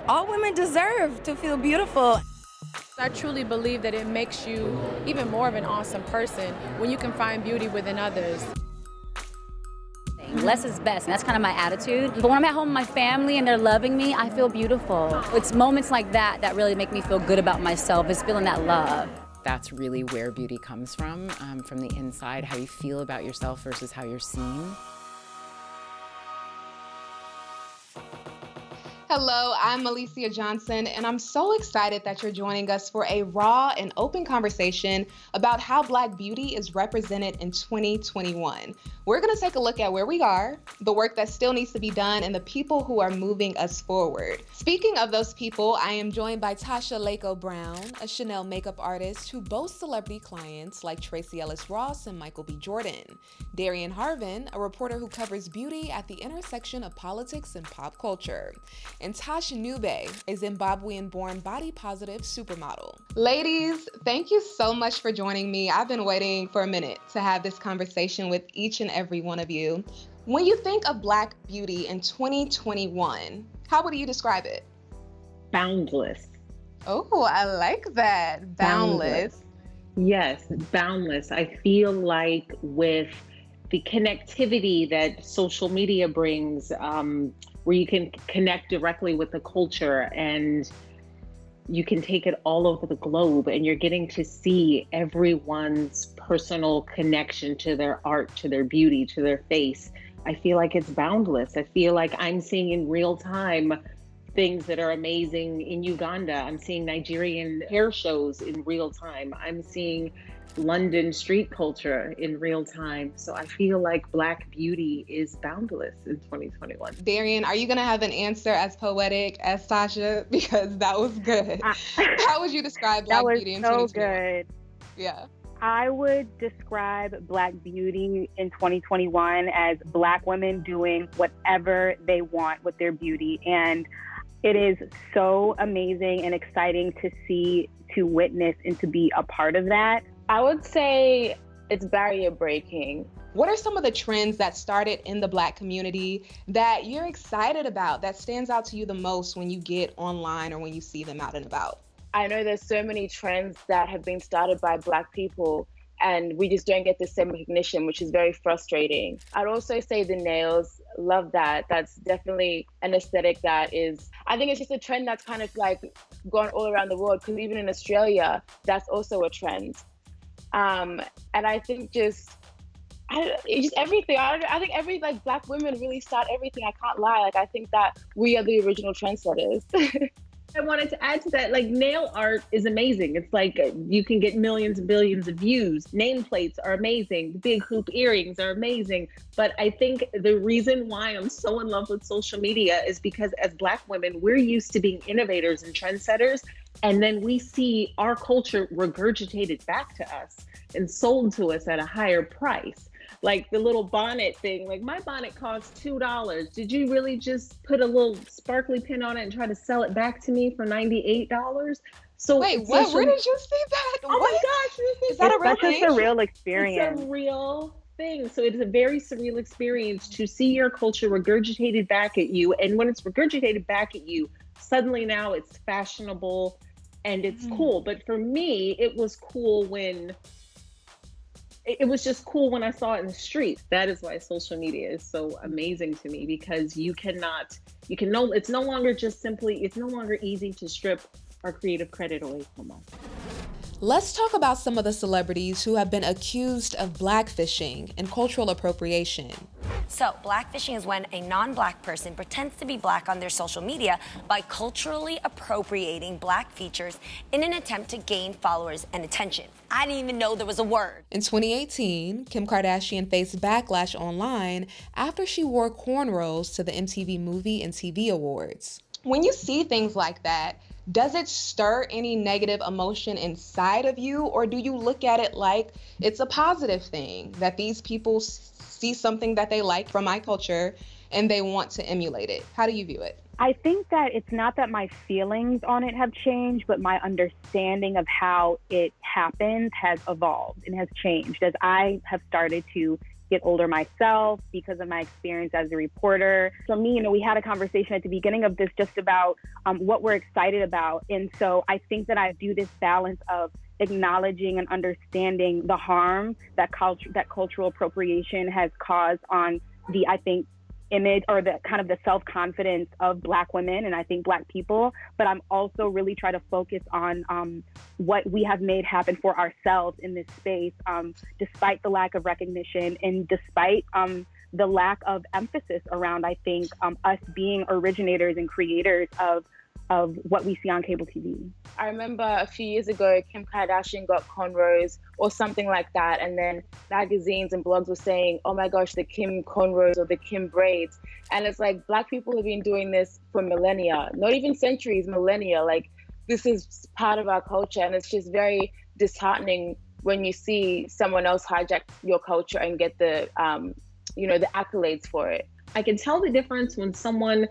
All women deserve to feel beautiful. I truly believe that it makes you even more of an awesome person when you can find beauty within others. Less is best, and that's kind of my attitude. But when I'm at home with my family and they're loving me, I feel beautiful. It's moments like that that really make me feel good about myself, is feeling that love. That's really where beauty comes from the inside, how you feel about yourself versus how you're seen. Hello, I'm Alicia Johnson, and I'm so excited that you're joining us for a raw and open conversation about how Black beauty is represented in 2021. We're going to take a look at where we are, the work that still needs to be done, and the people who are moving us forward. Speaking of those people, I am joined by Tasha Lako Brown, a Chanel makeup artist who boasts celebrity clients like Tracee Ellis Ross and Michael B. Jordan. Darian Harvin, a reporter who covers beauty at the intersection of politics and pop culture. And Tasha Nube, a Zimbabwean-born body-positive supermodel. Ladies, thank you so much for joining me. I've been waiting for a minute to have this conversation with each and every one of you. When you think of Black beauty in 2021, how would you describe it? Boundless. Oh, I like that. Boundless. Yes, boundless. I feel like with the connectivity that social media brings, where you can connect directly with the culture and you can take it all over the globe, and you're getting to see everyone's personal connection to their art, to their beauty, to their face. I feel like it's boundless. I feel like I'm seeing in real time things that are amazing in Uganda. I'm seeing Nigerian hair shows in real time. I'm seeing London street culture in real time. So I feel like Black beauty is boundless in 2021. Darian, are you going to have an answer as poetic as Tasha? Because that was good. How would you describe Black beauty in 2021? That was so good. Yeah. I would describe Black beauty in 2021 as Black women doing whatever they want with their beauty. And it is so amazing and exciting to see, to witness, and to be a part of that. I would say it's barrier breaking. What are some of the trends that started in the Black community that you're excited about, that stands out to you the most when you get online or when you see them out and about? I know there's so many trends that have been started by Black people, and we just don't get the same recognition, which is very frustrating. I'd also say the nails, love that. That's definitely an aesthetic that is, I think it's just a trend that's kind of like gone all around the world, because even in Australia, that's also a trend. And I think just everything. I think every Black women really start everything. I can't lie. I think that we are the original trendsetters. I wanted to add to that, nail art is amazing. It's you can get millions and billions of views. Nameplates are amazing. Big hoop earrings are amazing. But I think the reason why I'm so in love with social media is because as Black women, we're used to being innovators and trendsetters. And then we see our culture regurgitated back to us and sold to us at a higher price. Like the little bonnet thing, my bonnet costs $2. Did you really just put a little sparkly pin on it and try to sell it back to me for $98? So wait, what? Where did you see that? Oh my gosh, is that a real thing? It's a real experience. It's a real thing. So it is a very surreal experience to see your culture regurgitated back at you. And when it's regurgitated back at you, suddenly now it's fashionable and it's cool. But for me, it was cool when it was just cool when I saw it in the street. That is why social media is so amazing to me, because it's no longer easy to strip our creative credit away from us. Let's talk about some of the celebrities who have been accused of blackfishing and cultural appropriation. So, blackfishing is when a non-Black person pretends to be Black on their social media by culturally appropriating Black features in an attempt to gain followers and attention. I didn't even know there was a word. In 2018, Kim Kardashian faced backlash online after she wore cornrows to the MTV Movie and TV Awards. When you see things like that, does it stir any negative emotion inside of you, or do you look at it like it's a positive thing, that these people see something that they like from my culture and they want to emulate it? How do you view it? I think that it's not that my feelings on it have changed, but my understanding of how it happens has evolved and has changed as I have started to get older myself because of my experience as a reporter. For me, we had a conversation at the beginning of this just about what we're excited about. And so I think that I do this balance of acknowledging and understanding the harm that cultural appropriation has caused on the, I think, image or the kind of the self-confidence of Black women and I think Black people, but I'm also really trying to focus on what we have made happen for ourselves in this space, despite the lack of recognition and despite the lack of emphasis around, I think, us being originators and creators of what we see on cable TV. I remember a few years ago, Kim Kardashian got cornrows or something like that. And then magazines and blogs were saying, oh my gosh, the Kim cornrows or the Kim braids. And it's like, Black people have been doing this for millennia, not even centuries, millennia. Like, this is part of our culture. And it's just very disheartening when you see someone else hijack your culture and get the accolades for it. I can tell the difference when someone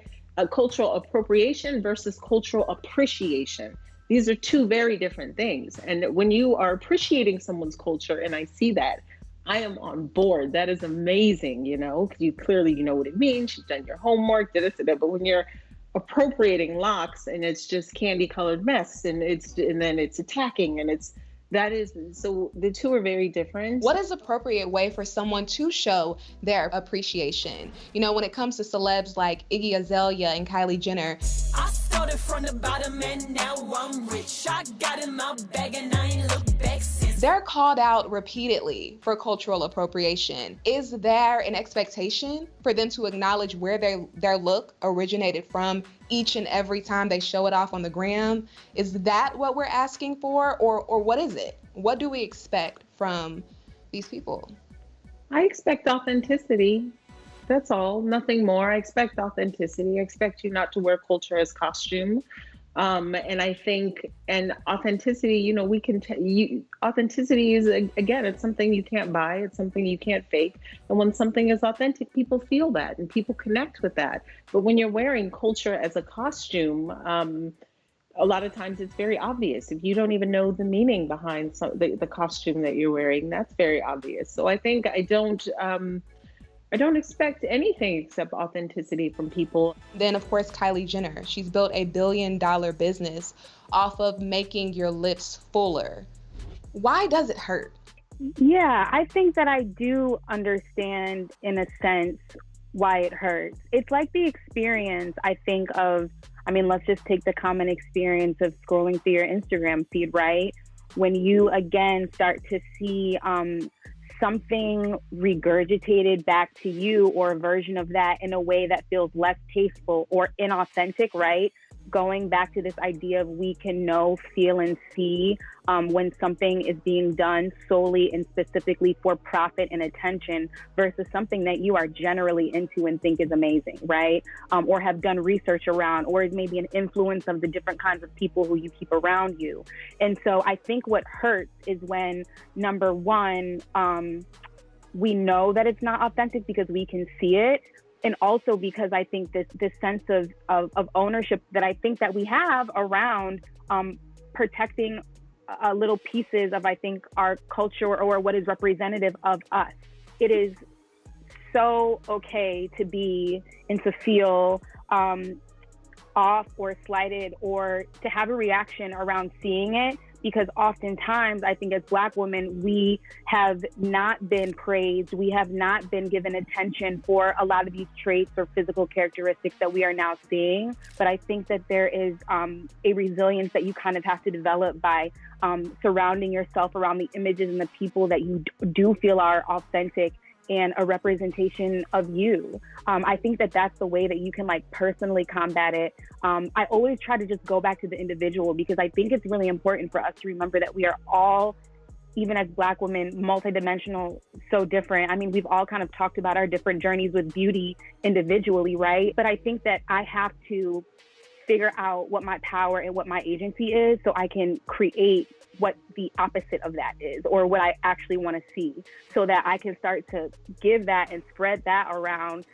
cultural appropriation versus cultural appreciation. These are two very different things. And when you are appreciating someone's culture, and I see that, I am on board. That is amazing, because you clearly know what it means. You've done your homework, But when you're appropriating locks and it's just candy colored mess and then it's attacking and so the two are very different. What is an appropriate way for someone to show their appreciation? When it comes to celebs like Iggy Azalea and Kylie Jenner. I started from the bottom and now I'm rich. I got in my bag and I ain't looked back since. They're called out repeatedly for cultural appropriation. Is there an expectation for them to acknowledge where their look originated from each and every time they show it off on the gram? Is that what we're asking for, or what is it? What do we expect from these people? I expect authenticity. That's all, nothing more. I expect authenticity. I expect you not to wear culture as costume. And I think, and authenticity, authenticity is, again, it's something you can't buy. It's something you can't fake. And when something is authentic, people feel that and people connect with that. But when you're wearing culture as a costume, a lot of times it's very obvious. If you don't even know the meaning behind the costume that you're wearing, that's very obvious. So I think I don't expect anything except authenticity from people. Then, of course, Kylie Jenner. She's built a $1 billion business off of making your lips fuller. Why does it hurt? Yeah, I think that I do understand, in a sense, why it hurts. It's like the experience, I think, let's just take the common experience of scrolling through your Instagram feed, right? When you, again, start to see something regurgitated back to you, or a version of that in a way that feels less tasteful or inauthentic, right? Going back to this idea of we can know, feel, and see when something is being done solely and specifically for profit and attention versus something that you are generally into and think is amazing, right? Or have done research around, or is maybe an influence of the different kinds of people who you keep around you. And so I think what hurts is when, number one, we know that it's not authentic because we can see it. And also because I think this sense of ownership that I think that we have around protecting little pieces of, I think, our culture or what is representative of us. It is so okay to be and to feel off or slighted or to have a reaction around seeing it, because oftentimes I think as Black women, we have not been praised. We have not been given attention for a lot of these traits or physical characteristics that we are now seeing. But I think that there is a resilience that you kind of have to develop by surrounding yourself around the images and the people that you do feel are authentic and a representation of you. I think that that's the way that you can personally combat it. I always try to just go back to the individual, because I think it's really important for us to remember that we are all, even as Black women, multidimensional, so different. I mean, we've all kind of talked about our different journeys with beauty individually, right? But I think that I have to figure out what my power and what my agency is so I can create what the opposite of that is, or what I actually want to see, so that I can start to give that and spread that around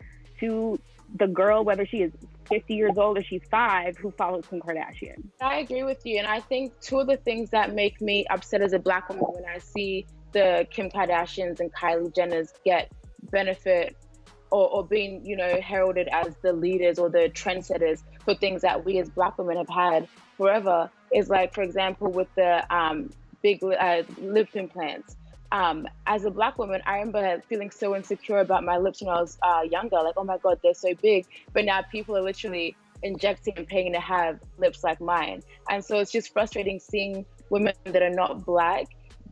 to the girl, whether she is 50 years old or she's 5, who follows Kim Kardashian. I agree with you. And I think two of the things that make me upset as a Black woman when I see the Kim Kardashians and Kylie Jenners get benefit or being, heralded as the leaders or the trendsetters for things that we as Black women have had forever is like, for example, with the big lip implants. As a Black woman, I remember feeling so insecure about my lips when I was younger, like, oh my God, they're so big. But now people are literally injecting and paying to have lips like mine. And so it's just frustrating seeing women that are not Black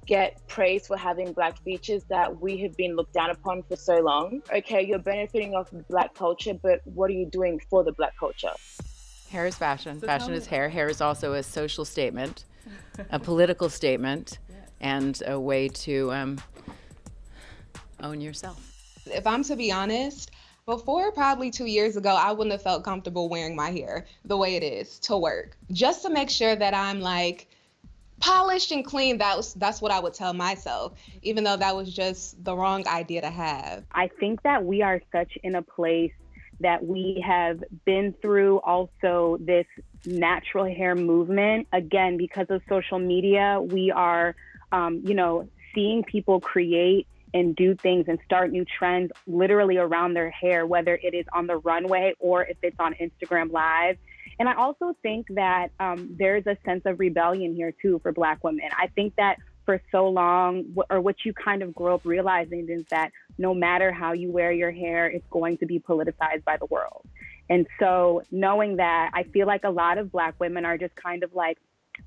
get praise for having Black features that we have been looked down upon for so long. Okay, you're benefiting off Black culture, but what are you doing for the Black culture? Hair is fashion. Fashion is hair. Hair is also a social statement, a political statement, and a way to own yourself. If I'm to be honest, before probably 2 years ago, I wouldn't have felt comfortable wearing my hair the way it is to work. Just to make sure that I'm like polished and clean, that's what I would tell myself, even though that was just the wrong idea to have. I think that we are such in a place that we have been through also this natural hair movement. Again, because of social media, we are, seeing people create and do things and start new trends literally around their hair, whether it is on the runway or if it's on Instagram Live. And I also think that there's a sense of rebellion here too for Black women. I think that for so long, or what you kind of grow up realizing is that no matter how you wear your hair, it's going to be politicized by the world. And so knowing that, I feel like a lot of Black women are just kind of like,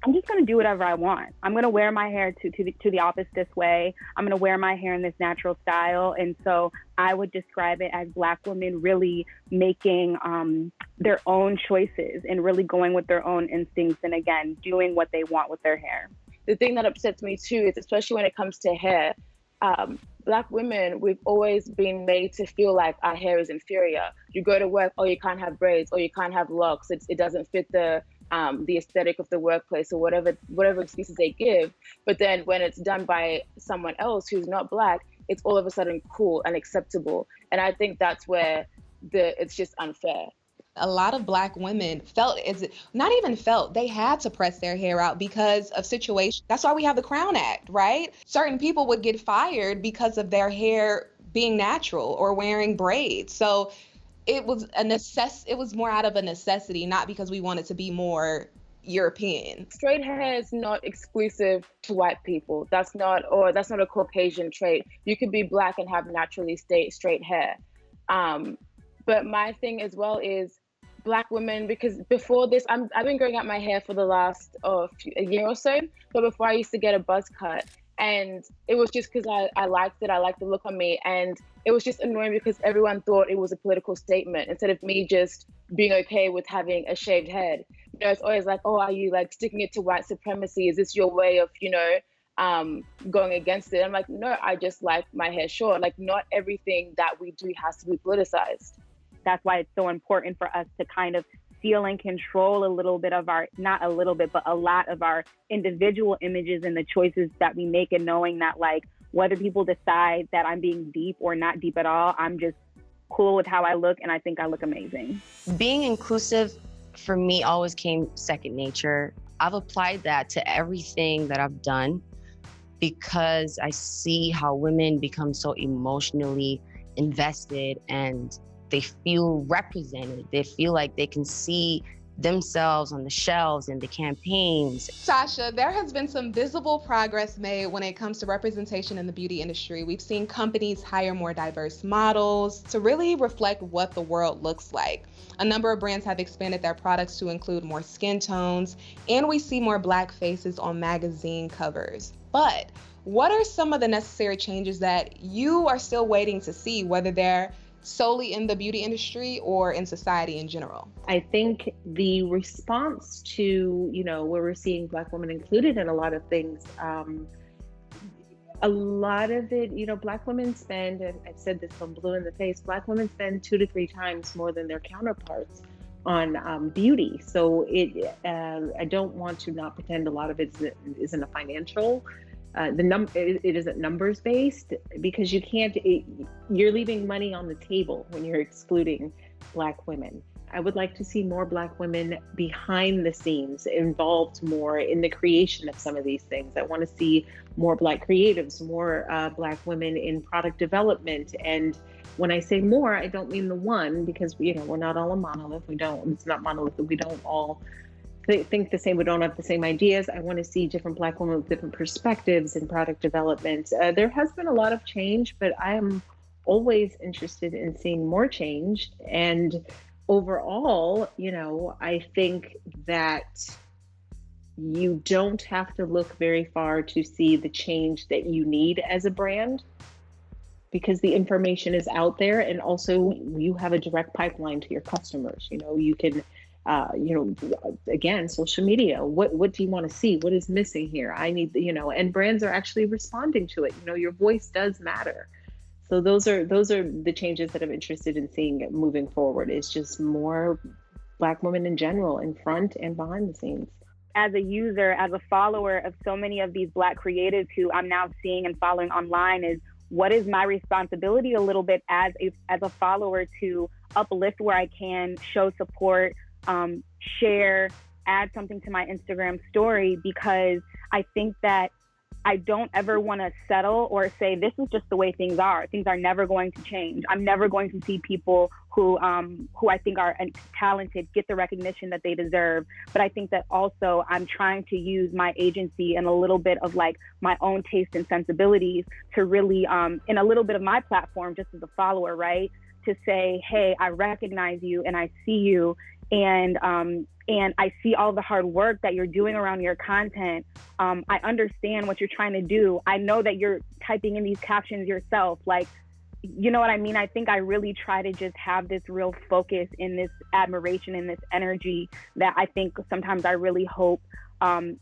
I'm just going to do whatever I want. I'm going to wear my hair to the office this way. I'm going to wear my hair in this natural style. And so I would describe it as Black women really making their own choices and really going with their own instincts and, again, doing what they want with their hair. The thing that upsets me too is, especially when it comes to hair, Black women, we've always been made to feel like our hair is inferior. You go to work, oh, you can't have braids, or you can't have locks. It doesn't fit the aesthetic of the workplace, or whatever excuses they give. But then when it's done by someone else who's not Black, it's all of a sudden cool and acceptable. And I think that's where it's just unfair. A lot of Black women they had to press their hair out because of situations. That's why we have the Crown Act, right? Certain people would get fired because of their hair being natural or wearing braids. So it was it was more out of a necessity, not because we wanted to be more European. Straight hair is not exclusive to white people. That's not a Caucasian trait. You could be Black and have naturally straight hair. But my thing as well is Black women, because before this, I've been growing out my hair for the last a year or so. But before, I used to get a buzz cut, and it was just because I liked it. I liked the look on me, and it was just annoying because everyone thought it was a political statement instead of me just being okay with having a shaved head. It's always like, oh, are you like sticking it to white supremacy? Is this your way of, going against it? I'm like, no, I just like my hair short. Like, not everything that we do has to be politicized. That's why it's so important for us to kind of feel and control a little bit of not a little bit, but a lot of our individual images and the choices that we make, and knowing that, like, whether people decide that I'm being deep or not deep at all, I'm just cool with how I look, and I think I look amazing. Being inclusive for me always came second nature. I've applied that to everything that I've done because I see how women become so emotionally invested and they feel represented. They feel like they can see themselves on the shelves and the campaigns. Sasha, there has been some visible progress made when it comes to representation in the beauty industry. We've seen companies hire more diverse models to really reflect what the world looks like. A number of brands have expanded their products to include more skin tones, and we see more Black faces on magazine covers. But what are some of the necessary changes that you are still waiting to see, whether they're solely in the beauty industry or in society in general? I think the response to, where we're seeing Black women included in a lot of things, a lot of it, Black women spend, and I've said this from blue in the face, Black women spend 2 to 3 times more than their counterparts on beauty. So I don't want to not pretend a lot of it isn't a financial it isn't numbers based, because you're leaving money on the table when you're excluding Black women. I would like to see more Black women behind the scenes, involved more in the creation of some of these things. I want to see more Black creatives, more Black women in product development. And when I say more, I don't mean the one, because we're not all a monolith. It's not monolithic. We don't all think the same. We don't have the same ideas. I want to see different Black women with different perspectives in product development. There has been a lot of change, but I am always interested in seeing more change. And overall, I think that you don't have to look very far to see the change that you need as a brand, because the information is out there, and also you have a direct pipeline to your customers. You can, again, social media. What do you want to see? What is missing here? I need, and brands are actually responding to it. Your voice does matter. So those are the changes that I'm interested in seeing moving forward. Is just more Black women in general, in front and behind the scenes. As a user, as a follower of so many of these Black creatives who I'm now seeing and following online, is what is my responsibility a little bit as a follower to uplift where I can, show support, share, add something to my Instagram story, because I think that I don't ever want to settle or say this is just the way things are. Things are never going to change. I'm never going to see people who I think are talented get the recognition that they deserve. But I think that also I'm trying to use my agency and a little bit of like my own taste and sensibilities to really, in a little bit of my platform, just as a follower, right? To say, hey, I recognize you and I see you, and I see all the hard work that you're doing around your content. I understand what you're trying to do. I know that you're typing in these captions yourself. Like, you know what I mean? I think I really try to just have this real focus in this admiration and this energy that I think sometimes I really hope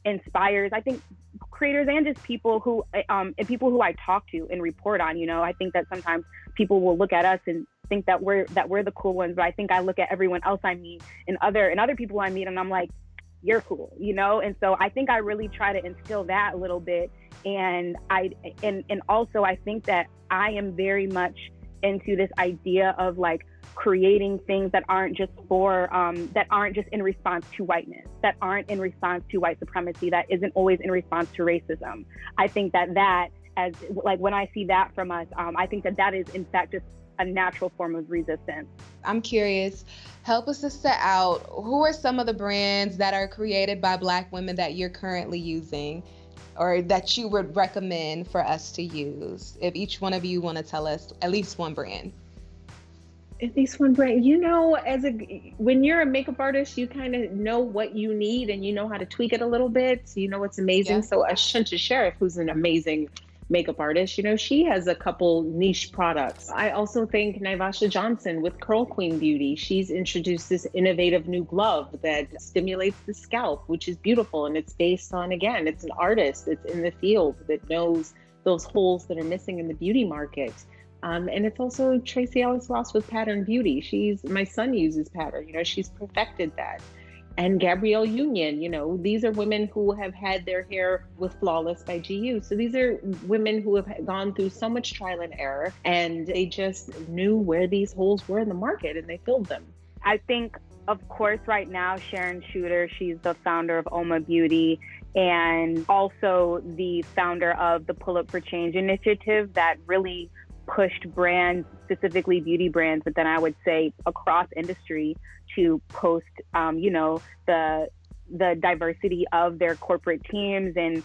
inspires, I think, creators and just people who I talk to and report on. I think that sometimes people will look at us and think that we're the cool ones, but I think I look at everyone else I meet and other people I meet, and I'm like, you're cool, And so I think I really try to instill that a little bit, and also I think that I am very much into this idea of like creating things that aren't just in response to whiteness, that aren't in response to white supremacy, that isn't always in response to racism. I think that as like when I see that from us, I think that is in fact just a natural form of resistance. I'm curious, help a sister out. Who are some of the brands that are created by Black women that you're currently using, or that you would recommend for us to use? If each one of you want to tell us at least one brand. At least one brand. When you're a makeup artist, you kind of know what you need and you know how to tweak it a little bit. So you know what's amazing. Yeah. So Ashunta Sheriff, who's an amazing makeup artist, she has a couple niche products. I also think Naivasha Johnson with Curl Queen Beauty, she's introduced this innovative new glove that stimulates the scalp, which is beautiful. And it's based on, again, it's an artist that's in the field that knows those holes that are missing in the beauty market. And it's also Tracy Ellis Ross with Pattern Beauty. My son uses Pattern, she's perfected that. And Gabrielle Union, these are women who have had their hair with Flawless by GU. So these are women who have gone through so much trial and error, and they just knew where these holes were in the market and they filled them. I think, of course, right now, Sharon Shooter, she's the founder of Oma Beauty and also the founder of the Pull Up for Change initiative that really pushed brands, specifically beauty brands, but then I would say across industry, to post, the diversity of their corporate teams, and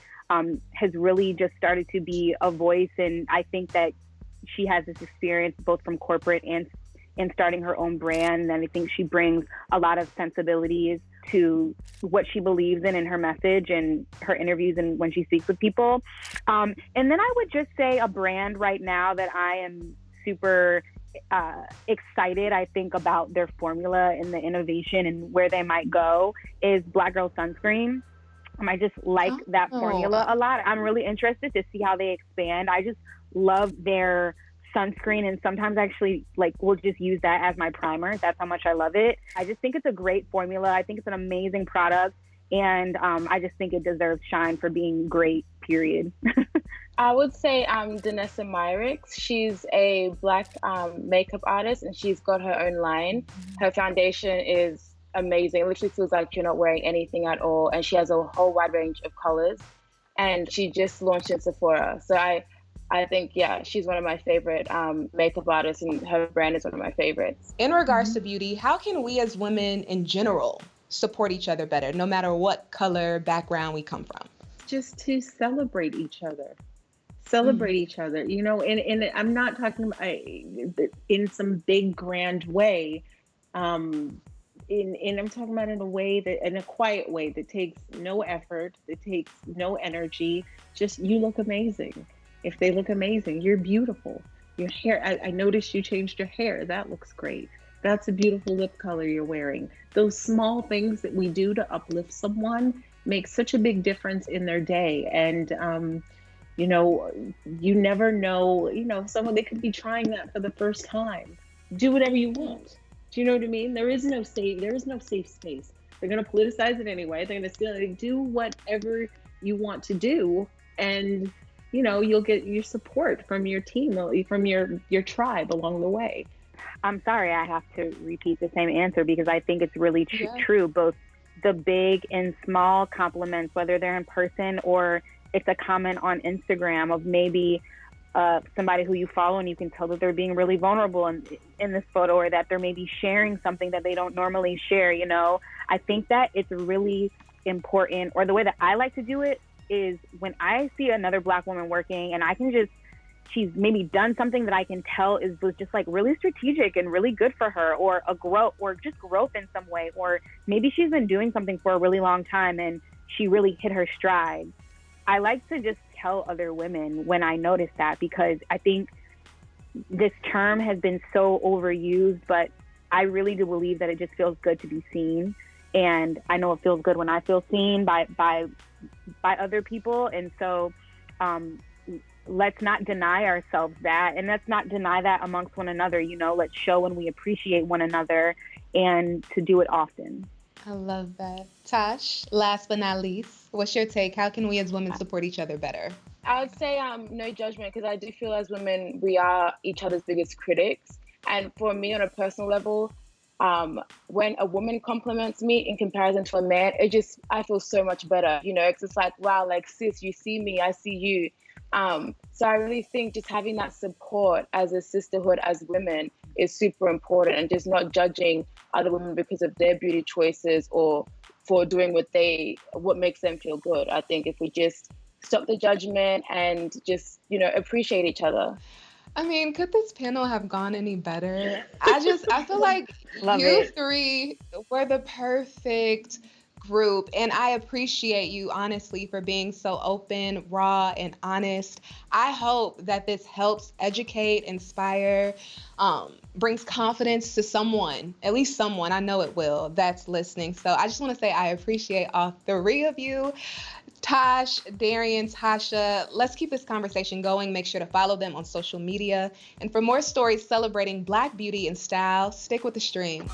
has really just started to be a voice. And I think that she has this experience both from corporate and starting her own brand. And I think she brings a lot of sensibilities to what she believes in her message and her interviews and when she speaks with people. And then I would just say a brand right now that I am super excited, I think, about their formula and the innovation and where they might go is Black Girl Sunscreen. I just like that formula a lot. I'm really interested to see how they expand. I just love their sunscreen, and sometimes actually we'll just use that as my primer. That's how much I love it. I just think it's a great formula. I think it's an amazing product, and I just think it deserves shine for being great, period. I would say Danessa Myricks. She's a black makeup artist, and she's got her own line. Her foundation is amazing. It literally feels like you're not wearing anything at all, and she has a whole wide range of colors. And she just launched in Sephora, so I think, yeah, she's one of my favorite makeup artists, and her brand is one of my favorites. In regards to beauty, how can we as women in general support each other better, no matter what color background we come from? Just to celebrate each other. Celebrate each other, and I'm not talking about in some big grand way. I'm talking about in a quiet way that takes no effort, that takes no energy. Just, you look amazing. If they look amazing, you're beautiful. Your hair, I noticed you changed your hair. That looks great. That's a beautiful lip color you're wearing. Those small things that we do to uplift someone make such a big difference in their day. And, you never know, someone, they could be trying that for the first time. Do whatever you want. Do you know what I mean? There is no safe space. They're going to politicize it anyway. They're going to still do whatever you want to do. And, you'll get your support from your team, from your tribe along the way. I'm sorry, I have to repeat the same answer because I think it's really true. Both the big and small compliments, whether they're in person or it's a comment on Instagram of maybe somebody who you follow and you can tell that they're being really vulnerable in this photo, or that they're maybe sharing something that they don't normally share. I think that it's really important, or the way that I like to do it is when I see another Black woman working and she's maybe done something that I can tell was just like really strategic and really good for her, or just growth in some way, or maybe she's been doing something for a really long time and she really hit her stride. I like to just tell other women when I notice that, because I think this term has been so overused, but I really do believe that it just feels good to be seen. And I know it feels good when I feel seen by other people. And so let's not deny ourselves that, and let's not deny that amongst one another. Let's show when we appreciate one another, and to do it often. I love that. Tosh, last but not least, what's your take? How can we as women support each other better? I would say no judgment, because I do feel as women, we are each other's biggest critics. And for me, on a personal level, when a woman compliments me in comparison to a man, I feel so much better. It's just like, wow, like, sis, you see me, I see you. So I really think just having that support as a sisterhood as women is super important, and just not judging other women because of their beauty choices or for doing what makes them feel good. I think if we just stop the judgment and just, appreciate each other. I mean, could this panel have gone any better? I feel like three were the perfect group, and I appreciate you honestly for being so open, raw, and honest. I hope that this helps educate, inspire, brings confidence to someone, at least someone, I know it will, that's listening. So I just want to say I appreciate all three of you. Tosh, Darian, Tasha, let's keep this conversation going. Make sure to follow them on social media. And for more stories celebrating Black beauty and style, stick with the stream.